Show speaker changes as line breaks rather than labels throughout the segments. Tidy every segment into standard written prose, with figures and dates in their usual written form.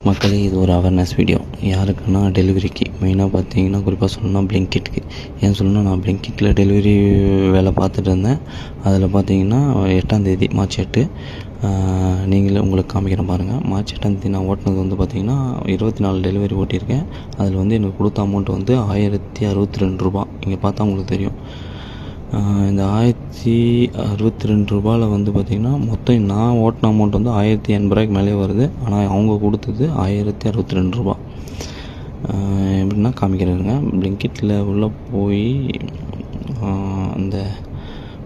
மக்களே, இது ஒரு அவேர்னஸ் வீடியோ. யாருக்குன்னா டெலிவரிக்கு மெயினாக பார்த்தீங்கன்னா, குறிப்பாக சொல்லணும்னா பிளிங்கிட்க்கு. ஏன் சொல்லணும்னா, நான் பிளிங்கிட்டில் டெலிவரி வேலை பார்த்துட்டு இருந்தேன். அதில் பார்த்தீங்கன்னா 8ஆம் தேதி மார்ச் 8 நீங்களே உங்களுக்கு காமிக்கிறேன் பாருங்கள். மார்ச் 8ஆம் தேதி நான் ஓட்டினது வந்து பார்த்திங்கன்னா 24 டெலிவரி ஓட்டியிருக்கேன். அதில் வந்து எனக்கு கொடுத்த அமௌண்ட் வந்து 1062 ரூபா. இங்கே பார்த்தா உங்களுக்கு தெரியும். இந்த 1062 ரூபாயில் வந்து பார்த்திங்கன்னா மொத்தம் நான் ஓட்டின அமௌண்ட் வந்து 1080 ரூபாய்க்கு மேலே வருது. ஆனால் அவங்க கொடுத்தது 1062 ரூபா. எப்படின்னா காமிக்கிறேங்க. பிளிங்கிட்டில் உள்ளே போய் அந்த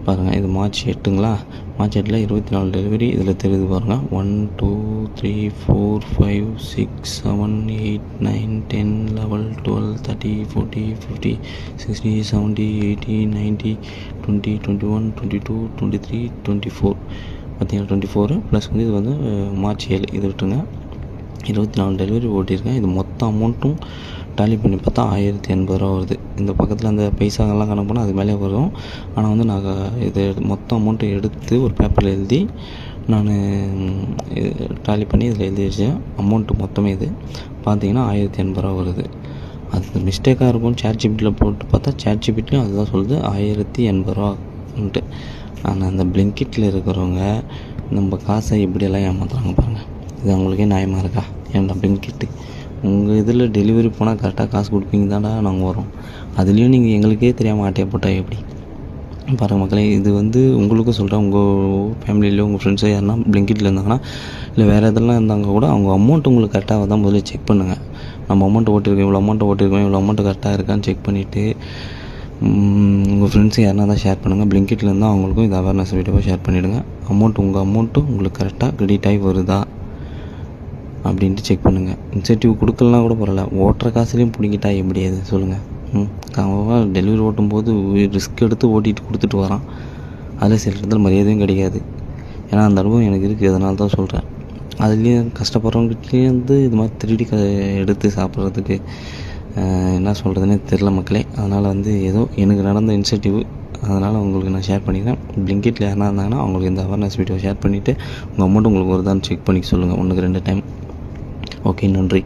பாருங்கள், இது மார்ச் 8ங்களா. மார்ச் 8 24 டெலிவரி இதில் தெரியுது பாருங்கள். 1 2 3 4 5 6 7 8 9 10 11 12 13 14 15 16 17 18 19 20 21 22 23 24 பார்த்தீங்கன்னா 24 ப்ளஸ் வந்து இது வந்து மார்ச் 7 இது விட்டுருங்க. 24 டெலிவரி ஓட்டியிருக்கேன். இது மொத்த அமௌண்ட்டும் டாலி பண்ணி பார்த்தா 1080 ரூபா வருது. இந்த பக்கத்தில் அந்த பைசாங்கெல்லாம் கணக்கு பண்ணால் அது மேலே வரும். ஆனால் வந்து நான் இது மொத்த அமௌண்ட்டை எடுத்து ஒரு பேப்பரில் எழுதி நான் டாலி பண்ணி இதில் எழுதி வச்சேன். அமௌண்ட்டு மொத்தமே இது பார்த்தீங்கன்னா 1080 ரூபா வருது. அது மிஸ்டேக்காக இருக்கும். சேட்ஜிபிட்டியில் போட்டு பார்த்தா சேட்ஜிபிட்லையும் அதுதான் சொல்லுது 1080 ரூபான்ட்டு. ஆனால் அந்த பிளிங்கிட்டில் இருக்கிறவங்க நம்ம காசை எப்படியெல்லாம் ஏமாத்துறாங்க பாருங்கள். இது அவங்களுக்கே நியாயமாக இருக்கா? ஏன்டா பிளிங்கிட்டு உங்கள் இதில் டெலிவரி போனால் கரெக்டாக காசு கொடுப்பீங்க தான்டா நாங்கள் வரோம். அதுலேயும் நீங்கள் எங்களுக்கே தெரியாமல் ஆட்டையை போட்டால் எப்படி பாருங்கள் மக்களே. இது வந்து உங்களுக்கும் சொல்கிறேன். உங்கள் ஃபேமிலியிலோ உங்கள் ஃப்ரெண்ட்ஸோ யாருன்னா பிளிங்கிட்டில் இருந்தாங்கன்னா, இல்லை வேறு எதெல்லாம் இருந்தாங்க கூட அவங்க அமௌண்ட் உங்களுக்கு கரெக்டாக தான் முதல்ல செக் பண்ணுங்கள். நம்ம அமௌண்ட் ஓட்டிருக்கோம், இவ்வளோ அமௌண்ட் கரெக்டாக இருக்கான்னு செக் பண்ணிவிட்டு உங்கள் ஃப்ரெண்ட்ஸு யாருன்னா தான் ஷேர் பண்ணுங்கள். பிளிங்கிட்டில் இருந்தால் அவங்களுக்கும் இது அவேர்னஸ் வீடியோவாக ஷேர் பண்ணிவிடுங்க. உங்கள் அமௌண்ட்டும் உங்களுக்கு கரெக்டாக கிரெடிட் ஆகி வருதா அப்படின்ட்டு செக் பண்ணுங்கள். இன்சென்டிவ் கொடுக்கலனா கூட பரவாயில்ல, ஓட்டுற காசுலேயும் பிடிக்கிட்டா எப்படி அது சொல்லுங்கள். அவன் டெலிவரி ஓட்டும்போது ரிஸ்க் எடுத்து ஓட்டிகிட்டு கொடுத்துட்டு வரான். அதில் சில இடத்துல மரியாதையும் கிடைக்காது. ஏன்னா அந்த அனுபவம் எனக்கு இருக்குது, அதனால தான் சொல்கிறேன். அதுலேயும் கஷ்டப்படுறவங்ககிட்டேயும் வந்து இது மாதிரி திருடி எடுத்து சாப்பிட்றதுக்கு என்ன சொல்கிறதுனே தெரில மக்களே. அதனால் வந்து ஏதோ எனக்கு நடந்த இன்சென்டிவ், அதனால் உங்களுக்கு நான் ஷேர் பண்ணிக்கிறேன். பிளிங்கிட்டில் யாருனா இருந்தாங்கன்னா அவங்களுக்கு இந்த அவேர்னஸ் வீடியோ ஷேர் பண்ணிவிட்டு உங்கள் அமௌண்ட் உங்களுக்கு வருதான்னு செக் பண்ணி சொல்லுங்கள் 1-2 டைம். ஓகே, நன்றி.